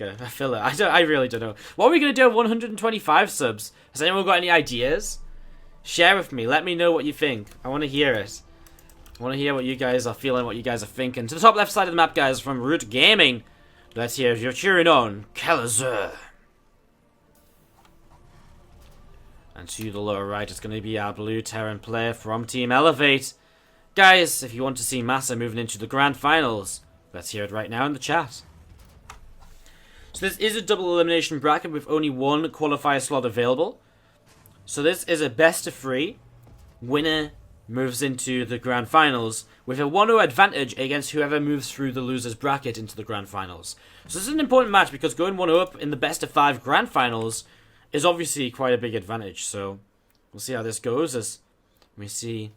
a filler. I really don't know. What are we gonna do with 125 subs? Has anyone got any ideas? Share with me. Let me know what you think. I want to hear it. I want to hear what you guys are feeling, what you guys are thinking. To the top left side of the map, guys, from Root Gaming. Let's hear if you're cheering on Kelazhur. And to the lower right, it's going to be our blue Terran player from Team Elevate. Guys, if you want to see MaSa moving into the grand finals, let's hear it right now in the chat. So this is a double elimination bracket with only one qualifier slot available. So this is a best of 3. Winner moves into the grand finals with a 1-0 advantage against whoever moves through the loser's bracket into the grand finals. So this is an important match because going 1-0 up in the best of 5 grand finals is obviously quite a big advantage. So we'll see how this goes as we see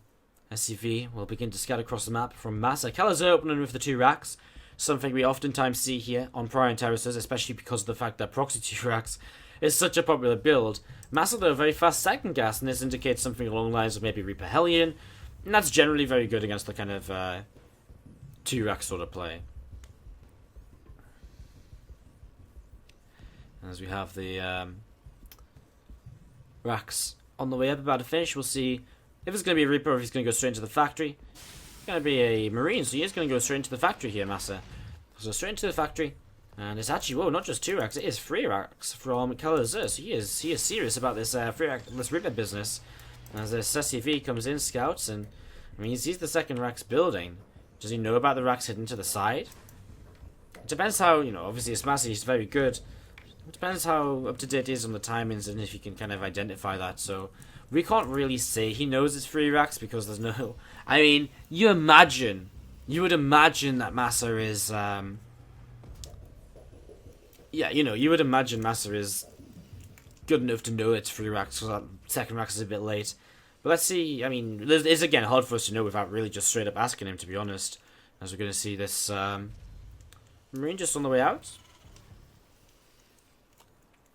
SCV will begin to scatter across the map from MaSa. Kelazhur opening with the 2 racks, something we oftentimes see here on Prior Terraces, especially because of the fact that proxy 2 racks is such a popular build. MaSa, though, very fast second gas, and this indicates something along the lines of maybe Reaper Hellion, and that's generally very good against the kind of 2-rack sort of play. As we have the racks on the way up, about to finish, we'll see if it's going to be a Reaper or if he's going to go straight into the factory. It's going to be a Marine, so he is going to go straight into the factory here, MaSa. So straight into the factory. And it's actually, whoa, not just 2 racks, it is 3 racks from Kelazhur. So he is serious about this 3-rack Reaper business. As this SCV comes in, scouts, and I mean, he sees the second racks building. Does he know about the racks hidden to the side? It depends how, you know, obviously it's MaSa, he's very good. It depends how up to date he is on the timings and if he can kind of identify that. So we can't really say he knows it's 3 racks because there's no. I mean, you would imagine that MaSa is. Yeah, you know, you would imagine MaSa is good enough to know it's 3 racks, because that second racks is a bit late. But let's see, I mean, it's again hard for us to know without really just straight up asking him, to be honest. As we're going to see this Marine just on the way out.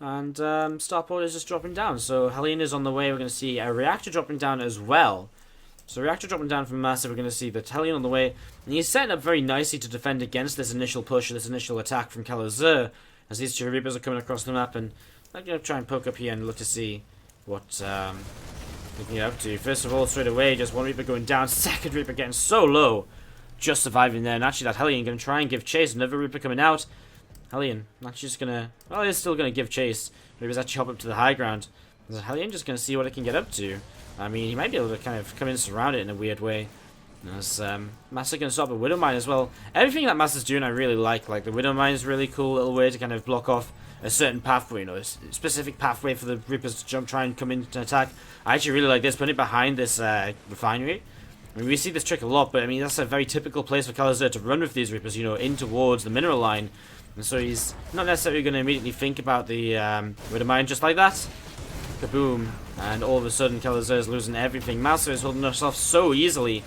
And Starport is just dropping down, so Helene is on the way. We're going to see a Reactor dropping down as well. So Reactor dropping down from MaSa, we're going to see the Helene on the way. And he's setting up very nicely to defend against this initial push, this initial attack from Kelazhur. As these 2 Reapers are coming across the map, and I'm going to try and poke up here and look to see what we can get up to. First of all, straight away, just 1 Reaper going down, second Reaper getting so low, just surviving there. And actually that Hellion going to try and give chase, another Reaper coming out. Hellion, actually just going to, well, he's still going to give chase, but he was actually hop up to the high ground. And so Hellion just going to see what it can get up to. I mean, he might be able to kind of come in and surround it in a weird way. As MaSa going to stop a Widow Mine as well. Everything that MaSa's doing I really like. Like the Widow Mine is a really cool little way to kind of block off a certain pathway, you know, a specific pathway for the Reapers to jump, try and come in to attack. I actually really like this, putting it behind this refinery. I mean, we see this trick a lot, but I mean, that's a very typical place for Kelazhur to run with these Reapers, you know, in towards the mineral line. And so he's not necessarily going to immediately think about the Widow Mine just like that. Kaboom. And all of a sudden, Kelazhur is losing everything. MaSa is holding us off so easily.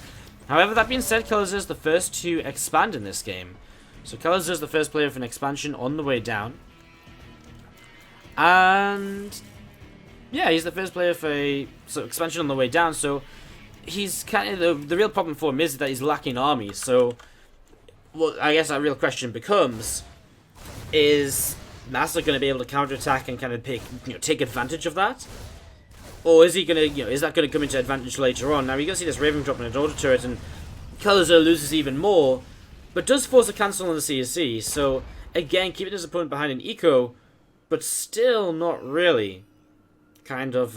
However, that being said, Kelazhur is the first to expand in this game. So Kelazhur is the first player of an expansion on the way down. And yeah, he's the first player for a expansion on the way down. So he's kind of the real problem for him is that he's lacking army. So, well, I guess that real question becomes: is MaSa going to be able to counterattack and kind of take advantage of that? Or is he going to, is that going to come into advantage later on? Now, you're going to see this Raven dropping a daughter turret, and Kelazhur loses even more, but does force a cancel on the CSC. So, again, keeping his opponent behind an eco, but still not really. Kind of,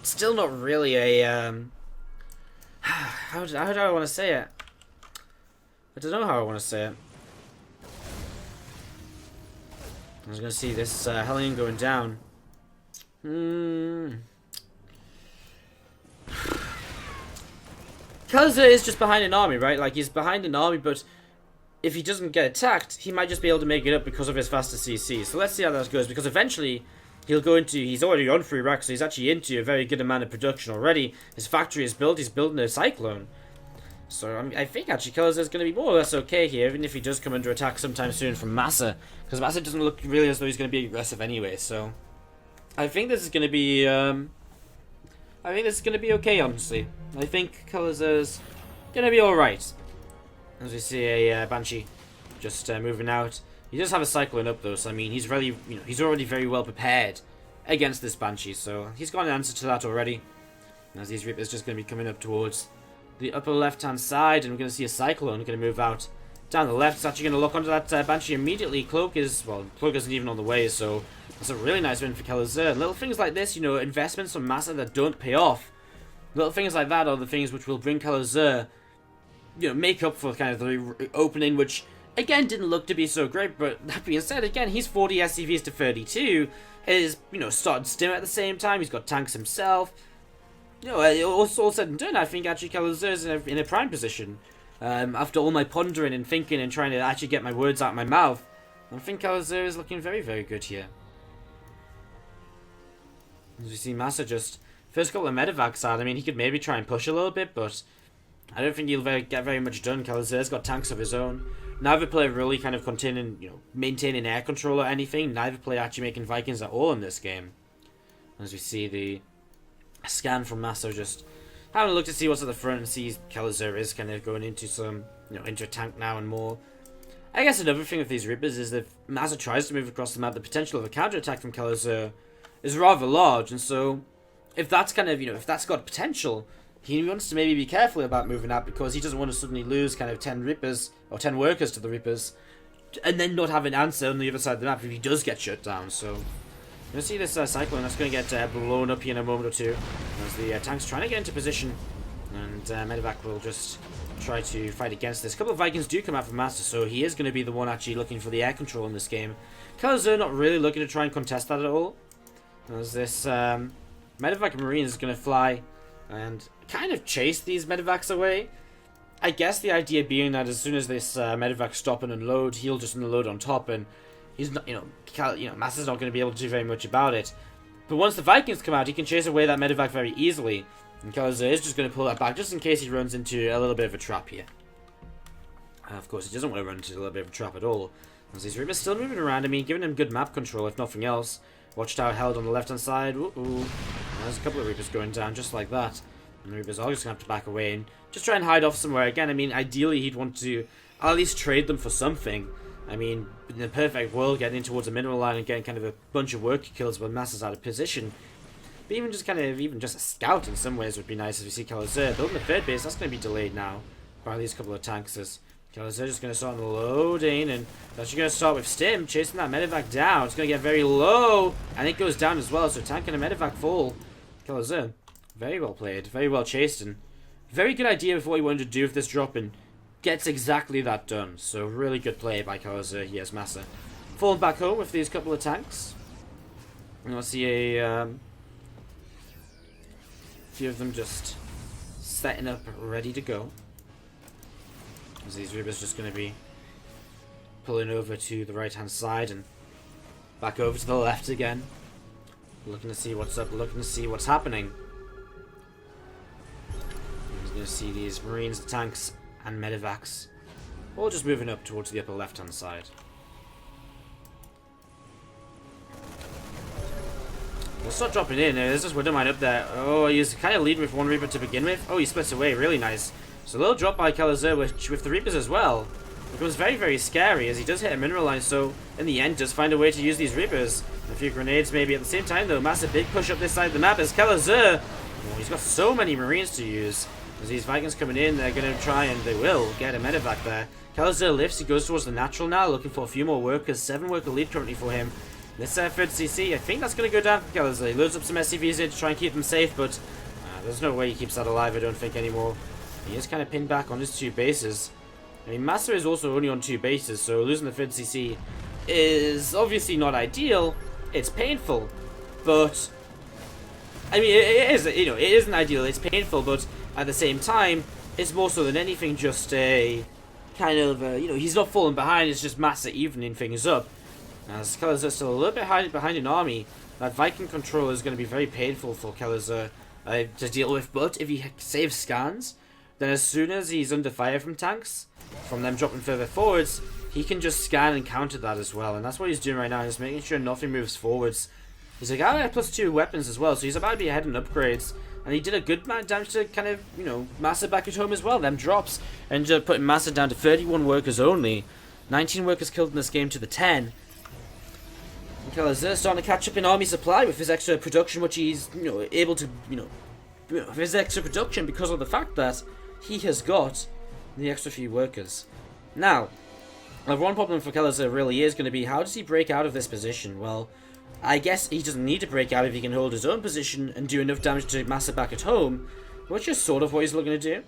still not really a, how do I want to say it? I don't know how I want to say it. I was going to see this Hellion going down. Kelazhur is just behind an army, right? Like, he's behind an army, but if he doesn't get attacked, he might just be able to make it up because of his faster CC. So let's see how that goes, because eventually he'll go into, he's already on 3 racks, so he's actually into a very good amount of production already. His factory is built, he's building a Cyclone. So I think actually Kelazhur is going to be more or less okay here, even if he does come under attack sometime soon from MaSa, because MaSa doesn't look really as though he's going to be aggressive anyway. So I think this is going to be, okay, honestly. I think Kelazhur's going to be all right. As we see a Banshee just moving out. He does have a Cyclone up though, so I mean, he's really, he's already very well prepared against this Banshee, so he's got an answer to that already. As these Reapers just going to be coming up towards the upper left-hand side, and we're going to see a Cyclone going to move out down the left. It's actually going to lock onto that Banshee immediately. Cloak isn't even on the way, so that's a really nice win for Kelazhur. Little things like this, investments from MaSa that don't pay off. Little things like that are the things which will bring Kelazhur, make up for kind of the opening, which again didn't look to be so great. But that being said, again, he's 40 SCVs to 32. His, started stim at the same time. He's got tanks himself. All said and done, I think actually Kelazhur is in a prime position. After all my pondering and thinking and trying to actually get my words out of my mouth, I think Kelazhur is looking very, very good here. As we see MaSa just, first couple of medevacs out, I mean, he could maybe try and push a little bit, but I don't think he'll get very much done. Kelazhur's got tanks of his own. Neither player really kind of maintaining air control or anything. Neither player actually making Vikings at all in this game. As we see the scan from MaSa just having a look to see what's at the front and sees Kelazhur is kind of going into some, into a tank now and more. I guess another thing with these Reapers is that if MaSa tries to move across the map, the potential of a counter-attack from Kelazhur is rather large, and so if that's kind of, if that's got potential, he wants to maybe be careful about moving out because he doesn't want to suddenly lose kind of 10 Reapers, or 10 workers to the Reapers, and then not have an answer on the other side of the map if he does get shut down. So you'll see this Cyclone that's going to get blown up here in a moment or two as the tank's trying to get into position, and Medevac will just try to fight against this. A couple of Vikings do come out from MaSa, so he is going to be the one actually looking for the air control in this game. Kelazhur not really looking to try and contest that at all, as this Medevac Marine is going to fly and kind of chase these Medevacs away. I guess the idea being that as soon as this Medevac stop and unload, he'll just unload on top, and he's not, MaSa's not going to be able to do very much about it. But once the Vikings come out, he can chase away that Medevac very easily, and Kelazhur is just going to pull that back just in case he runs into a little bit of a trap here. Of course, he doesn't want to run into a little bit of a trap at all, as these Reapers still moving around. I mean, giving him good map control, if nothing else. Watchtower held on the left-hand side. Ooh. There's a couple of Reapers going down just like that. And the Reapers are just going to have to back away and just try and hide off somewhere. Again, I mean, ideally he'd want to at least trade them for something. I mean, in the perfect world, getting in towards a mineral line and getting kind of a bunch of worker kills when MaSa's out of position. But even just a scout in some ways would be nice, as we see Kelazhur building the third base. That's going to be delayed now by these couple of tanks. As Kelazhur just going to start unloading, and that's actually going to start with Stim chasing that Medevac down. It's going to get very low, and it goes down as well. So tank and a Medevac fall. Kelazhur, very well played, very well chased, and very good idea of what he wanted to do with this drop, and gets exactly that done. So really good play by Kelazhur. He has MaSa falling back home with these couple of tanks. And we'll see a few of them just setting up, ready to go. As these Reapers just going to be pulling over to the right hand side and back over to the left again. Looking to see what's up, looking to see what's happening. He's going to see these Marines, the tanks, and Medevacs all just moving up towards the upper left hand side. We'll start dropping in. There's this Widowmine up there. Oh, he's kind of leading with one Reaper to begin with. Oh, he splits away. Really nice. So a little drop by Kelazhur with the Reapers as well. It becomes very, very scary as he does hit a mineral line. So in the end, does find a way to use these Reapers. A few grenades maybe at the same time though. Massive big push up this side of the map as Kelazhur. Oh, he's got so many Marines to use. As these Vikings coming in, they're going to try, and they will get a medevac there. Kelazhur lifts, he goes towards the natural now, looking for a few more workers. 7 worker lead currently for him. This third CC, I think that's going to go down for Kelazhur. He loads up some SCVs in to try and keep them safe, but there's no way he keeps that alive, I don't think, anymore. He is kind of pinned back on his 2 bases. I mean, MaSa is also only on 2 bases, so losing the third CC is obviously not ideal. It's painful, but I mean, it is, it isn't ideal. It's painful, but at the same time, it's more so than anything just a kind of, he's not falling behind. It's just MaSa evening things up. As Kelazhur still a little bit behind an army, that Viking control is going to be very painful for Kelazhur to deal with. But if he saves scans, then as soon as he's under fire from tanks, from them dropping further forwards, he can just scan and counter that as well. And that's what he's doing right now, just making sure nothing moves forwards. He's like, I have +2 weapons as well, so he's about to be ahead in upgrades. And he did a good amount of damage to kind of, MaSa back at home as well, them drops. And putting MaSa down to 31 workers only. 19 workers killed in this game to the 10. And Kelazhur starting to catch up in army supply with his extra production, which he's, able to, his extra production because of the fact that he has got the extra few workers. Now, one problem for Kelazhur really is going to be, how does he break out of this position? Well, I guess he doesn't need to break out if he can hold his own position and do enough damage to MaSa back at home, which is sort of what he's looking to do.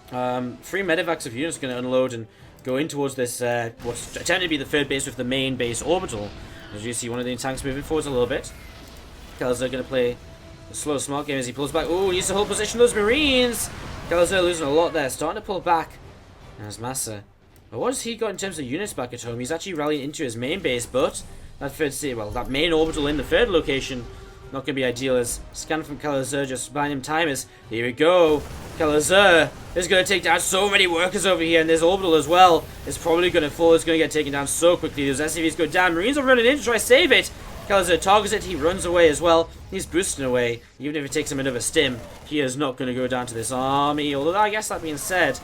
3 medevacs of units are going to unload and go in towards this, what's attempted to be the third base with the main base orbital. As you see, one of the tanks moving forwards a little bit. Kelazhur going to play a slow, smart game as he pulls back. Oh, he needs to hold position those Marines! Kelazhur losing a lot there, starting to pull back. There's MaSa. But what has he got in terms of units back at home? He's actually rallying into his main base, but that that main orbital in the third location, not going to be ideal. As scan from Kelazhur, just buying him time. As here we go. Kelazhur is going to take down so many workers over here, and this orbital as well is probably going to fall. It's going to get taken down so quickly. Those SCVs go down. Marines are running in to try to save it. Kelazhur targets it. He runs away as well. He's boosting away. Even if it takes him another stim, he is not going to go down to this army. Although, I guess that being said,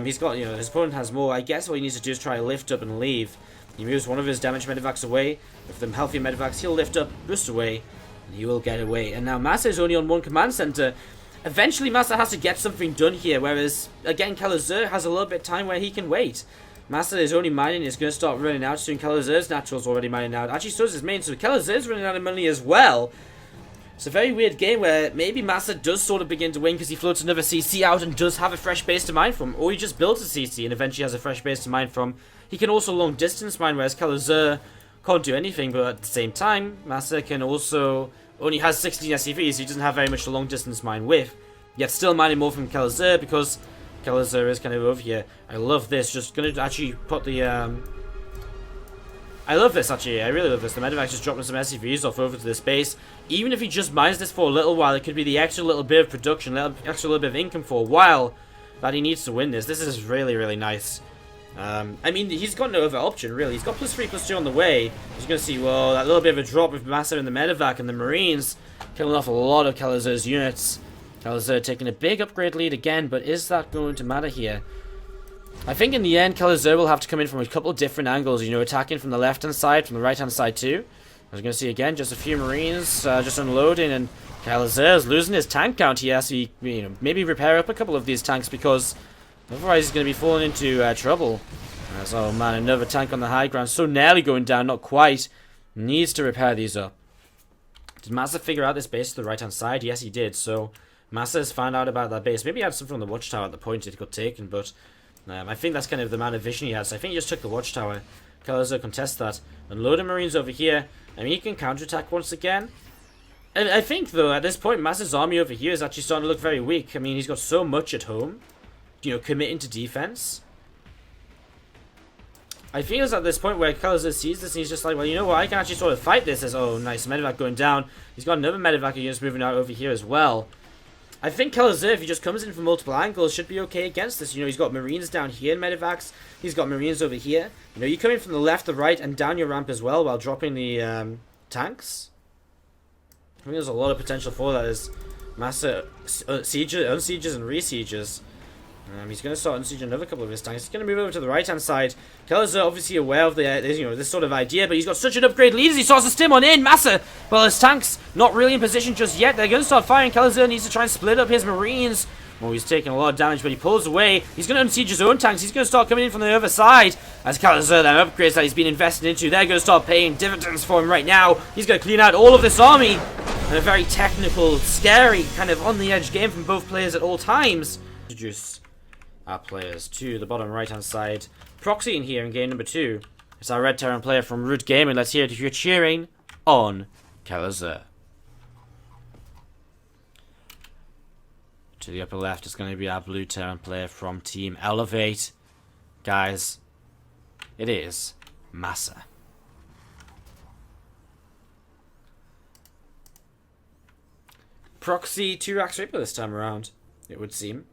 he's got, his opponent has more. I guess what he needs to do is try to lift up and leave. He moves one of his damaged medevacs away. With them healthy medevacs, he'll lift up, boost away, and he will get away. And now MaSa is only on 1 command center. Eventually, MaSa has to get something done here, whereas, again, Kelazhur has a little bit of time where he can wait. MaSa is only mining, is going to start running out soon. Kelazhur's natural's already mining out. Actually, so is his main, so Kelazhur's running out of money as well. It's a very weird game where maybe MaSa does sort of begin to win because he floats another CC out and does have a fresh base to mine from. Or he just builds a CC and eventually has a fresh base to mine from. He can also long distance mine, whereas Kelazhur can't do anything, but at the same time, MaSa can also only has 16 SCVs, so he doesn't have very much to long distance mine with. Yet still mining more from Kelazhur because Kelazhur is kind of over here. I love this. Just gonna actually put the I love this actually. I really love this. The medevac's just dropping some SCVs off over to this base. Even if he just mines this for a little while, it could be the extra little bit of production, extra little bit of income for a while that he needs to win this. This is really, really nice. I mean, he's got no other option, really. He's got +3, +2 on the way. He's going to see, well, that little bit of a drop with MaSa and the medevac and the Marines killing off a lot of Kelazhur's units. Kelazhur taking a big upgrade lead again, but is that going to matter here? I think in the end, Kelazhur will have to come in from a couple of different angles, attacking from the left-hand side, from the right-hand side too. As you're going to see again, just a few Marines just unloading, and Kelazhur is losing his tank count. He has to, maybe repair up a couple of these tanks because otherwise he's going to be falling into trouble. Oh man, another tank on the high ground, so nearly going down, not quite. Needs to repair these up. Did MaSa figure out this base to the right-hand side? Yes, he did. So MaSa has found out about that base. Maybe he had something on the watchtower at the point it got taken, but I think that's kind of the amount of vision he has. So I think he just took the watchtower. Kelazhur contests that. Unloading Marines over here. I mean, he can counterattack once again. And I think, though, at this point, MaSa's army over here is actually starting to look very weak. I mean, he's got so much at home. Committing to defense. I think it's at this point where Kelazhur sees this and he's just like, well, you know what, I can actually sort of fight this. As, oh, nice, medevac going down. He's got another medevac unit moving out over here as well. I think Kelazhur, if he just comes in from multiple angles, should be okay against this. He's got Marines down here in medevacs. He's got Marines over here. You come in from the left, the right, and down your ramp as well while dropping the tanks. I think there's a lot of potential for that as MaSa unsieges and resieges. He's going to start unsieging another couple of his tanks. He's going to move over to the right-hand side. Kelazhur obviously aware of this sort of idea, but he's got such an upgrade lead as he starts to stim on in. MaSa, well, his tanks not really in position just yet. They're going to start firing. Kelazhur needs to try and split up his Marines. Well, he's taking a lot of damage, but he pulls away. He's going to unsiege his own tanks. He's going to start coming in from the other side. As Kelazhur, them upgrades that he's been invested into, they're going to start paying dividends for him right now. He's going to clean out all of this army. And a very technical, scary, kind of on-the-edge game from both players at all times. Introduce our players to the bottom right-hand side. Proxy in here in game number 2. It's our Red Terran player from Root Gaming. Let's hear it if you're cheering on Kelazhur. To the upper left is going to be our Blue Terran player from Team Elevate. Guys, it is MaSa. Proxy 2 Rax Reaper this time around, it would seem.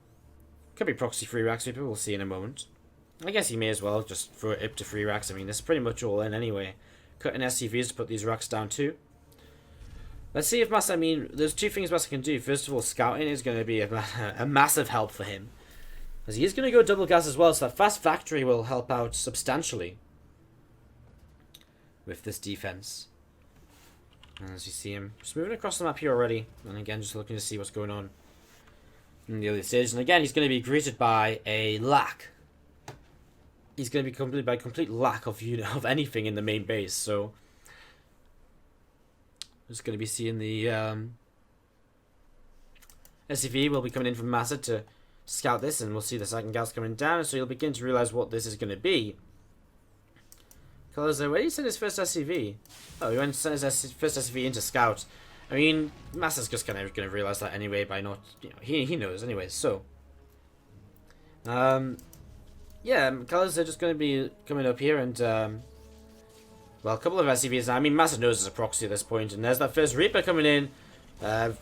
Could be Proxy 3 Rax Reaper, we'll see in a moment. I guess he may as well just throw it up to 3 racks. I mean, this is pretty much all in anyway. Cutting SCVs to put these racks down too. Let's see if MaSa, I mean, there's 2 things MaSa can do. First of all, scouting is going to be a massive help for him. As he is going to go double gas as well, so that fast factory will help out substantially with this defense. And as you see him just moving across the map here already, and again just looking to see what's going on in the early stage. And again, he's going to be greeted by a lack. He's going to be accompanied by complete lack of of anything in the main base. So just going to be seeing the SCV will be coming in from MaSa to scout this, and we'll see the second gas coming down, so you'll begin to realize what this is going to be. Kelazhur, where did he send his first SCV? Oh, he went and sent his first SCV into scout. I mean, MaSa's just kind of going to realize that anyway by not, he knows anyway. So, yeah, Kelazhur just going to be coming up here and, well, a couple of SCVs. I mean, MaSa knows there's a proxy at this point, and there's that first Reaper coming in.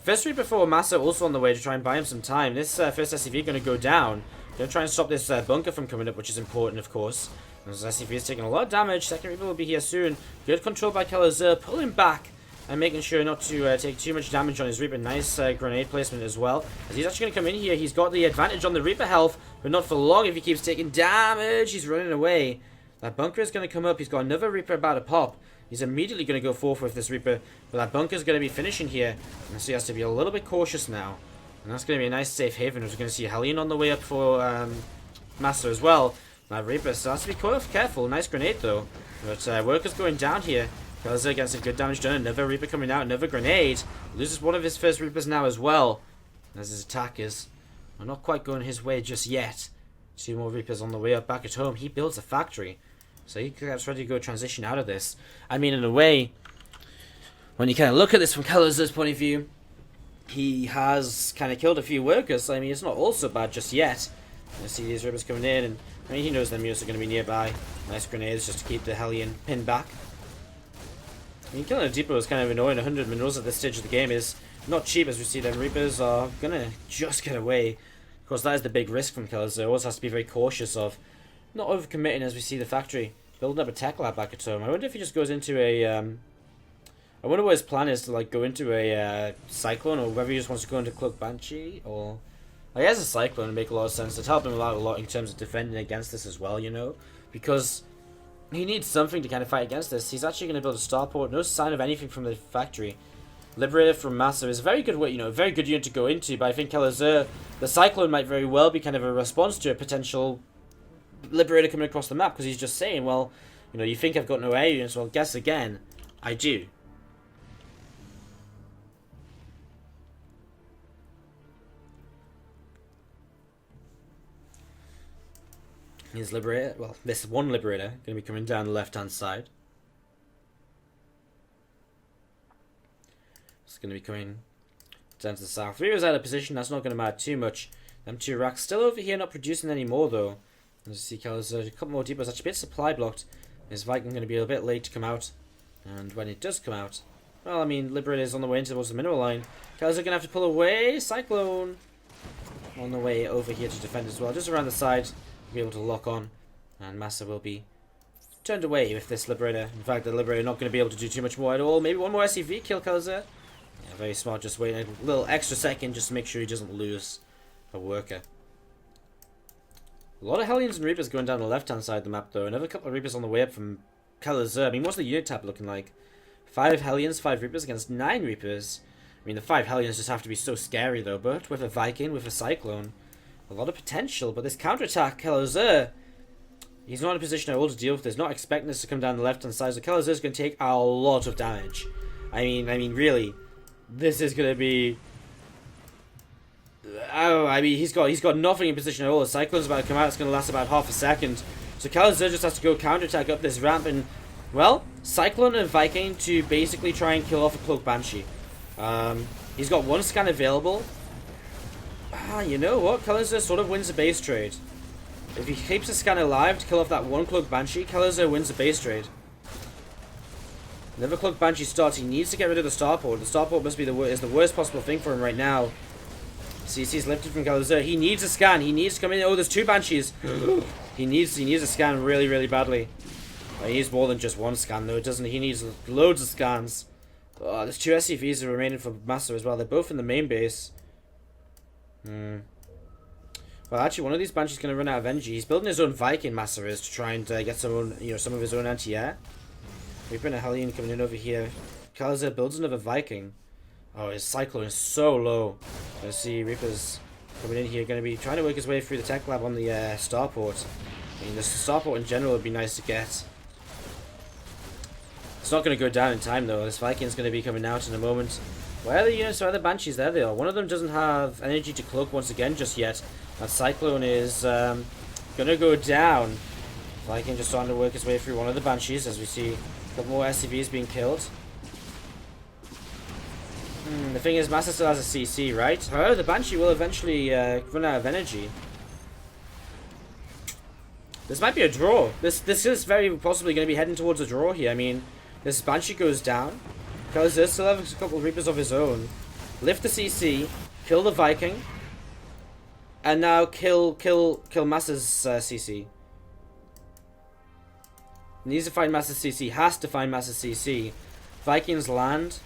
First Reaper for MaSa also on the way to try and buy him some time. This first SCV going to go down. Going to try and stop this bunker from coming up, which is important, of course. This SCV is taking a lot of damage. Second Reaper will be here soon. Good control by Kelazhur, pulling back and making sure not to take too much damage on his Reaper. Nice grenade placement as well. As he's actually going to come in here, he's got the advantage on the Reaper health, but not for long if he keeps taking damage. He's running away. That bunker is going to come up. He's got another Reaper about to pop. He's immediately going to go forth with this Reaper, but that bunker is going to be finishing here. And so he has to be a little bit cautious now. And that's going to be a nice safe haven. We're going to see Hellion on the way up for MaSa as well. That Reaper starts to be quite careful. Nice grenade though. But Worker's going down here. Kelazhur gets a good damage done. Another Reaper coming out. Another grenade. Loses one of his first Reapers now as well. As his attack is not quite going his way just yet. 2 more Reapers on the way up back at home. He builds a factory. So he gets ready to go transition out of this. I mean, in a way, when you kind of look at this from Kelazhur's point of view, he has kind of killed a few workers. I mean, it's not all so bad just yet. You see these Reapers coming in, and I mean, he knows them units are going to be nearby. Nice grenades just to keep the Hellion pinned back. I mean, killing a depot is kind of annoying. 100 minerals at this stage of the game is not cheap, as we see them Reapers are going to just get away. Of course, that is the big risk from Kelazhur. Always has to be very cautious of not overcommitting as we see the factory building up a tech lab back at home. I wonder if he just goes into a I wonder what his plan is to like go into a Cyclone, or whether he just wants to go into Cloak Banshee, or I guess a Cyclone would make a lot of sense. It'd help him out a lot in terms of defending against this as well, because he needs something to kind of fight against this. He's actually going to build a starport. No sign of anything from the factory. Liberator from MaSa is a very good way, a very good unit to go into, but I think Kelazhur, the Cyclone might very well be kind of a response to a potential Liberator coming across the map, because he's just saying, well, you think I've got no air units, well, guess again, I do. His Liberator, well, this one Liberator, going to be coming down the left-hand side. It's going to be coming down to the south. 3 was out of position, that's not going to matter too much. Them 2 racks still over here, not producing any more, though. As you see, Kelazhur, a couple more depots, actually a bit supply blocked. His Viking going to be a bit late to come out. And when it does come out, well, I mean, Liberator is on the way into towards the mineral line. Kelazhur going to have to pull away. Cyclone on the way over here to defend as well. Just around the side, be able to lock on. And MaSa will be turned away with this Liberator. In fact, the Liberator not going to be able to do too much more at all. Maybe one more SCV kill Kelazhur. Yeah, very smart, just waiting a little extra second just to make sure he doesn't lose a worker. A lot of Hellions and Reapers going down the left-hand side of the map, though. Another couple of Reapers on the way up from Kelazhur. I mean, what's the unit tab looking like? 5 Hellions, 5 Reapers against 9 Reapers. I mean, the 5 Hellions just have to be so scary, though. But with a Viking, with a Cyclone, a lot of potential. But this counterattack, Kelazhur, he's not in a position at all to deal with this. Not expecting this to come down the left-hand side. So Kelazhur is going to take a lot of damage. I mean, really, this is going to be... Oh, I mean, he's got nothing in position at all. The Cyclone's about to come out. It's going to last about half a second. So Kelazhur just has to go counterattack up this ramp, and well, Cyclone and Viking to basically try and kill off a Cloak Banshee. He's got 1 scan available. You know what? Kelazhur sort of wins the base trade. If he keeps the scan alive to kill off that 1 Cloak Banshee, Kelazhur wins the base trade. Another Cloak Banshee starts. He needs to get rid of the starport. The starport must be the worst possible thing for him right now. CC's lifted from Kelazhur. He needs a scan. He needs to come in. Oh, there's 2 Banshees. he needs a scan really, really badly. He needs more than just 1 scan, though, doesn't he? He needs loads of scans. Oh, there's 2 SCVs remaining for MaSa as well. They're both in the main base. Well, actually, one of these Banshees is going to run out of energy. He's building his own Viking, MaSa is, to try and get some of his own anti-air. We've been a Hellion coming in over here. Kelazhur builds another Viking. Oh, his Cyclone is so low. Gonna see Reapers coming in here, going to be trying to work his way through the tech lab on the starport. I mean, the starport in general would be nice to get. It's not going to go down in time though. This Viking's going to be coming out in a moment. Where are the units? Where are the Banshees? There they are. One of them doesn't have energy to cloak once again just yet. That Cyclone is going to go down. Viking just starting to work his way through one of the Banshees as we see a couple more SCVs being killed. The thing is, MaSa still has a CC, right? However, the Banshee will eventually run out of energy. This might be a draw. This is very possibly going to be heading towards a draw here. I mean, this Banshee goes down. Kelazhur still has a couple of Reapers of his own. Lift the CC, kill the Viking, and now kill MaSa's CC. Needs to find MaSa's CC. Has to find MaSa's CC. Vikings land.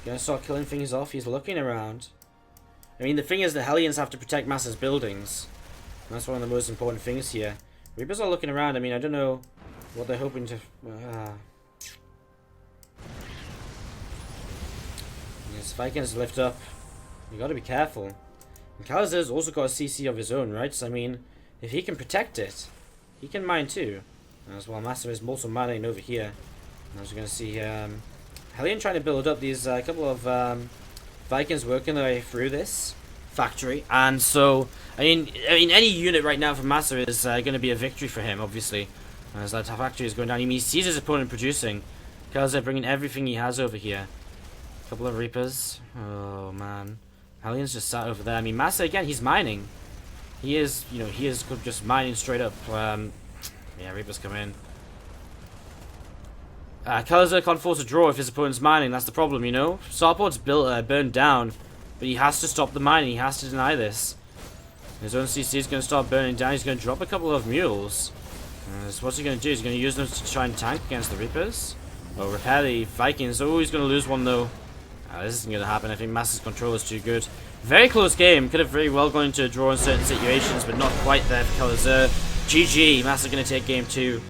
Gonna start killing things off. He's looking around. I mean, the thing is, the Hellions have to protect MaSa's buildings. And that's one of the most important things here. Reapers are looking around. I mean, I don't know what they're hoping to. Yes, Vikings lift up. You got to be careful. And Kelazhur's also got a CC of his own, right? So I mean, if he can protect it, he can mine too. As well, MaSa is also mining over here. And as we're gonna see, Hellion trying to build up these couple of Vikings working their way through this factory, and so I mean any unit right now from MaSa is going to be a victory for him, obviously, as that factory is going down. He sees his opponent producing. Kelazhur bringing everything he has over here. A couple of Reapers. Oh man, Hellion's just sat over there. I mean, MaSa again, he's mining. He is just mining straight up. Yeah, Reapers come in. Kelazhur can't force a draw if his opponent's mining. That's the problem, you know. Starport's burned down, but he has to stop the mining. He has to deny this. His own CC is going to start burning down. He's going to drop a couple of mules. So what's he going to do? He's going to use them to try and tank against the Reapers. Or repair the Vikings. Oh, he's going to lose one though. This isn't going to happen. I think MaSa's control is too good. Very close game. Could have very well gone into a draw in certain situations, but not quite there for Kelazhur. GG. MaSa going to take game 2.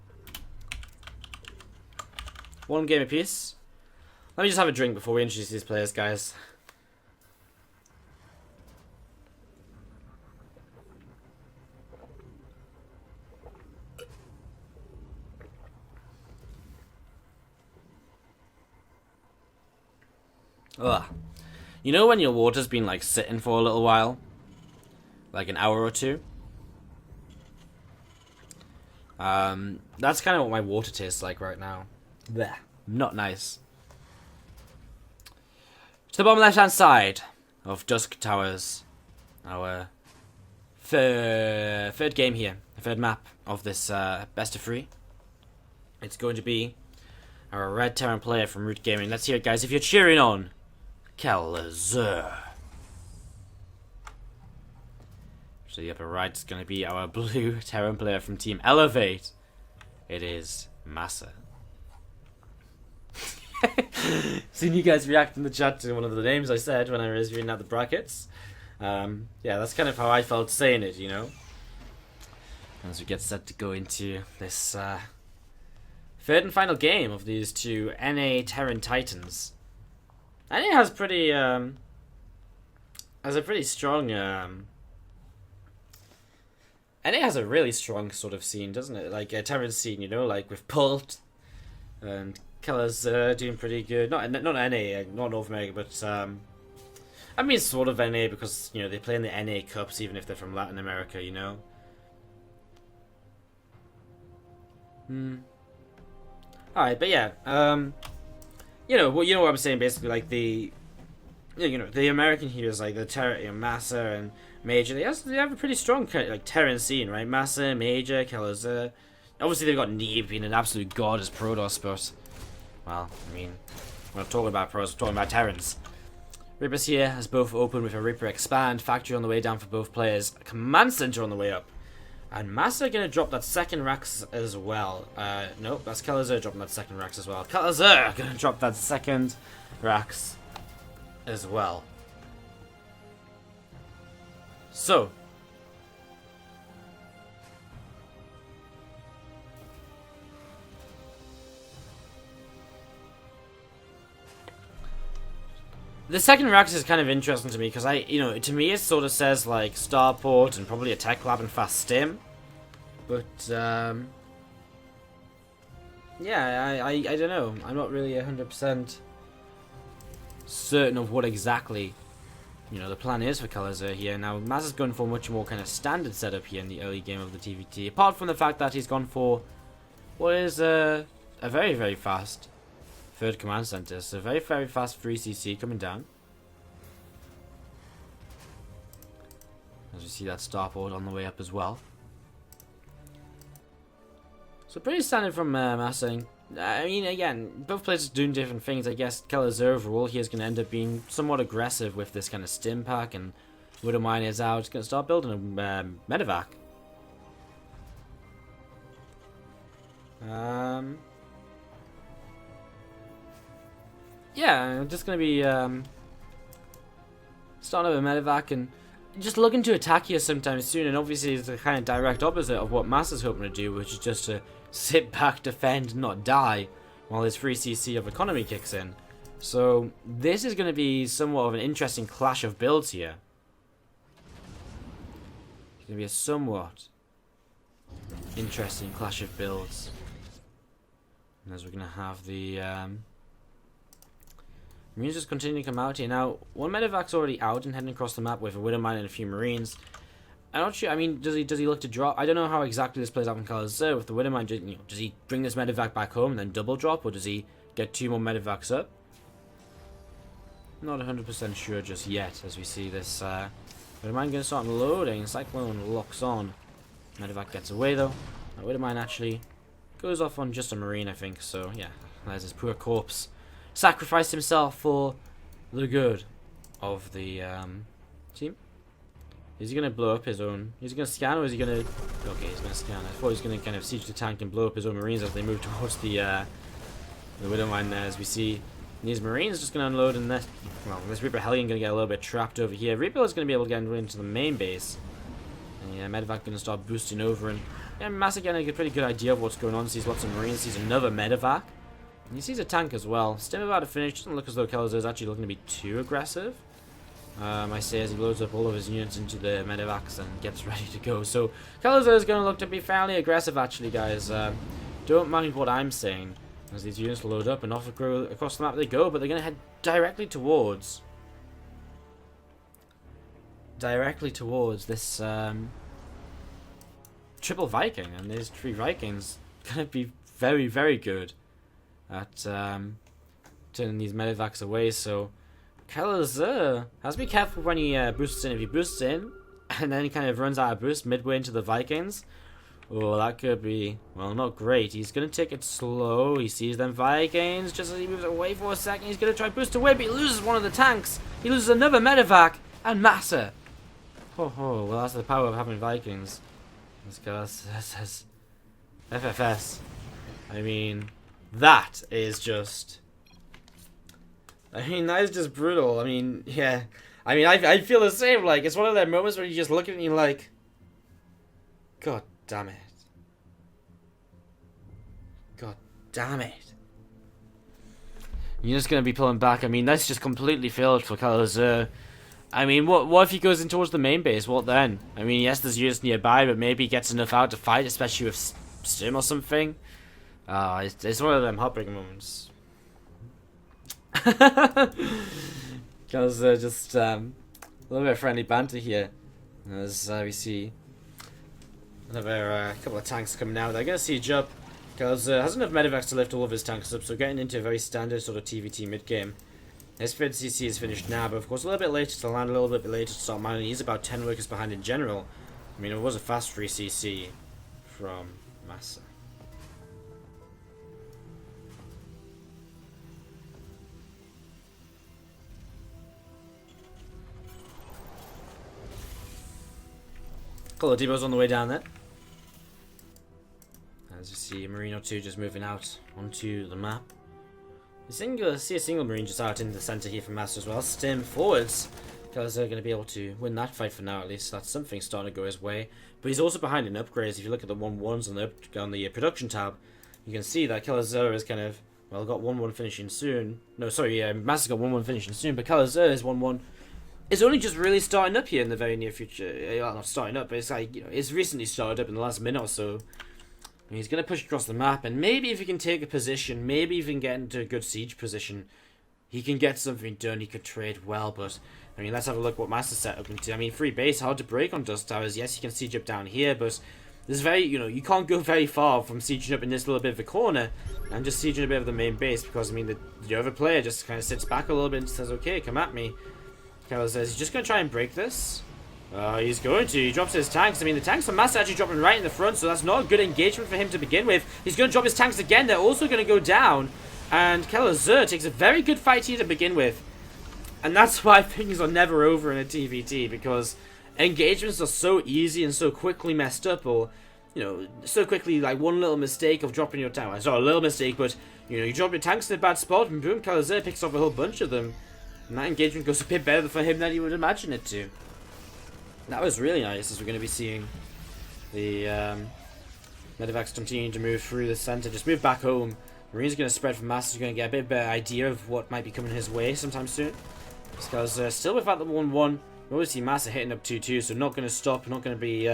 One game apiece. Let me just have a drink before we introduce these players, guys. Ugh. You know when your water's been like sitting for a little while? Like an hour or two? That's kind of what my water tastes like right now. Blech. Not nice. To the bottom left hand side of Dusk Towers, our third game here, the third map of this best of 3. It's going to be our Red Terran player from Root Gaming. Let's hear it, guys. If you're cheering on Kelazhur. To the upper right is going to be our blue Terran player from Team Elevate. It is MaSa. Seeing you guys react in the chat to one of the names I said when I was reading out the brackets. Yeah, that's kind of how I felt saying it, you know. As we get set to go into this third and final game of these two NA Terran Titans. NA has a pretty strong NA has a really strong sort of scene, doesn't it? Like a Terran scene, you know, like with Pult and Kelazhur doing pretty good. Not NA, not North America, but I mean sort of NA because you know they play in the NA Cups even if they're from Latin America, you know. All right, but yeah, you know what I'm saying basically. Like the American heroes like the MaSa and Major, they have a pretty strong like Terran scene, right? MaSa, Major, Kelazhur. Obviously they've got Neeb being an absolute god as Protoss, but well, I mean, we're not talking about pros, we're talking about Terrans. Reapers here has both open with a Reaper Expand, Factory on the way down for both players, a Command Center on the way up. And MaSa going to drop that second Rax as well. Nope, that's Kelazhur dropping that second Rax as well. Kelazhur going to drop that second Rax as well. So, the second reactor is kind of interesting to me because to me it sort of says like starport and probably a tech lab and fast stim, but yeah, I don't know. I'm not really 100% certain of what exactly the plan is for Kelazhur here. Now MaSa's going for a much more kind of standard setup here in the early game of the TvT, apart from the fact that he's gone for what is a very, very fast third command center. So very, very fast 3cc coming down. As we see that starport on the way up as well. So pretty standard from MaSa. I mean, again, both players doing different things. I guess Kelazhur overall here is going to end up being somewhat aggressive with this kind of stim pack, and Widowmine is out. He's going to start building a medevac. Yeah, I'm just going to be starting up a medevac and just looking to attack here sometime soon. And obviously it's the kind of direct opposite of what MaSa's hoping to do, which is just to sit back, defend, not die while his 3cc of economy kicks in. So this is going to be somewhat of an interesting clash of builds here. It's going to be a somewhat interesting clash of builds. And as we're going to have the Marines just continue to come out here. Now, one medevac's already out and heading across the map with a Widowmine and a few Marines. I'm not sure. I mean, does he look to drop? I don't know how exactly this plays out in Kelazhur with the Widowmine. Does he bring this medevac back home and then double drop, or does he get 2 more medevacs up? Not 100% sure just yet. As we see this, Widowmine going to start loading. Cyclone locks on. Medevac gets away though. Now, Widowmine actually goes off on just a Marine, I think. So yeah, there's his poor corpse. Sacrificed himself for the good of the team. Is he going to blow up his own? Is he going to scan, or is he going to... Okay, he's going to scan. I thought he was going to kind of siege the tank and blow up his own Marines as they move towards the Widowmine there. As we see these Marines just going to unload, and this... Well, this Reaper Hellion going to get a little bit trapped over here. Reaper is going to be able to get into the main base. And yeah, medevac going to start boosting over, and yeah, MaSa getting a pretty good idea of what's going on. Sees lots of Marines, sees another medevac. And he sees a tank as well. Stim about to finish. Doesn't look as though Kelazhur is actually looking to be too aggressive. I say as he loads up all of his units into the medevacs and gets ready to go. So Kelazhur is going to look to be fairly aggressive actually, guys. Don't mind what I'm saying. As these units load up and off across the map they go, but they're going to head directly towards this triple Viking. And these 3 Vikings going to be very, very good at turning these medevacs away. So Kelazhur has to be careful when he boosts in. If he boosts in and then he kind of runs out of boost midway into the Vikings, oh, that could be, well, not great. He's going to take it slow. He sees them Vikings. Just as he moves away for a second, he's going to try to boost away, but he loses one of the tanks. He loses another medevac and MaSa. Oh, well, that's the power of having Vikings. Let's go. That's FFS. I mean, that is just... that is just brutal. I mean, yeah. I mean, I feel the same. Like, it's one of those moments where you just look at it and you're like, God damn it. God damn it. You're just going to be pulling back. I mean, that's just completely failed for Kelazhur. I mean, what if he goes in towards the main base? What then? I mean, yes, there's units nearby, but maybe he gets enough out to fight, especially with Stim or something. It's one of them heartbreaking moments. Because just a little bit of friendly banter here as we see another couple of tanks coming out. They're going to siege up because has enough medevacs to lift all of his tanks up, so getting into a very standard sort of TvT mid game. His 3rd CC is finished now, but of course a little bit later to land, a little bit later to start mining. He's about 10 workers behind in general. I mean, it was a fast 3cc from MaSa. Couple of depots on the way down there. As you see, Marine or 2 just moving out onto the map. You see a single Marine just out in the centre here from MaSa as well. Stim forwards. Because they're going to be able to win that fight for now, at least. That's something starting to go his way. But he's also behind in upgrades. If you look at the 1-1s on the production tab, you can see that Kelazhur is kind of, well, got 1-1 finishing soon. No, sorry, MaSa's got 1-1 finishing soon, but Kelazhur is 1-1. It's only just really starting up here in the very near future. Well, not starting up, but it's like, it's recently started up in the last minute or so. And he's going to push across the map, and maybe if he can take a position, maybe if he can get into a good siege position, he can get something done, he could trade well, but, I mean, let's have a look what MaSa set up into. I mean, free base, hard to break on Dust Towers. Yes, you can siege up down here, but there's very, you can't go very far from sieging up in this little bit of a corner and just sieging a bit of the main base, because, I mean, the other player just kind of sits back a little bit and says, okay, come at me. Kelazhur says, he's just going to try and break this. He's going to. He drops his tanks. I mean, the tanks from MaSa actually dropping right in the front, so that's not a good engagement for him to begin with. He's going to drop his tanks again. They're also going to go down. And Kelazhur takes a very good fight here to begin with. And that's why things are never over in a TvT, because engagements are so easy and so quickly messed up, or, so quickly, like one little mistake of dropping your tank. It's not a little mistake, but, you drop your tanks in a bad spot, and boom, Kelazhur picks off a whole bunch of them. And that engagement goes a bit better for him than you would imagine it to. That was really nice, as we're going to be seeing the Medivacs continuing to move through the center. Just move back home. Marine's going to spread from MaSa's going to get a bit better idea of what might be coming his way sometime soon. Because still without the 1-1, we always see MaSa hitting up 2-2, so not going to stop, not going to be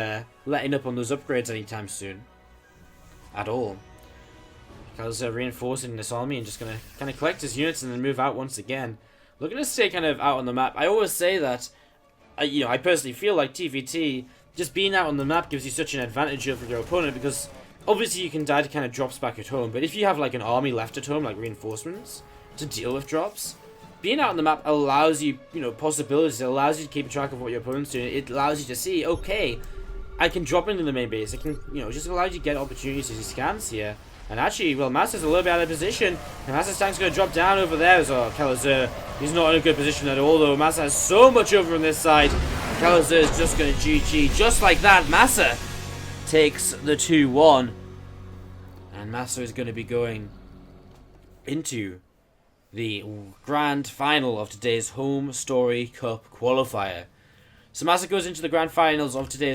letting up on those upgrades anytime soon. At all. Because reinforcing this army and just going to kind of collect his units and then move out once again. Looking to stay kind of out on the map. I always say that, I personally feel like TvT, just being out on the map gives you such an advantage over your opponent, because obviously you can die to kind of drops back at home, but if you have like an army left at home, like reinforcements, to deal with drops, being out on the map allows you, possibilities. It allows you to keep track of what your opponent's doing. It allows you to see, okay, I can drop into the main base. It can, just allow you to get opportunities as he scans here. And actually, well, MaSa's a little bit out of position. And MaSa's tank's going to drop down over there. So Kelazhur, he's not in a good position at all, though. MaSa has so much over on this side. Kelazhur is just going to GG. Just like that, MaSa takes the 2-1. And MaSa is going to be going into the grand final of today's HomeStory Cup qualifier. So MaSa goes into the grand finals of today's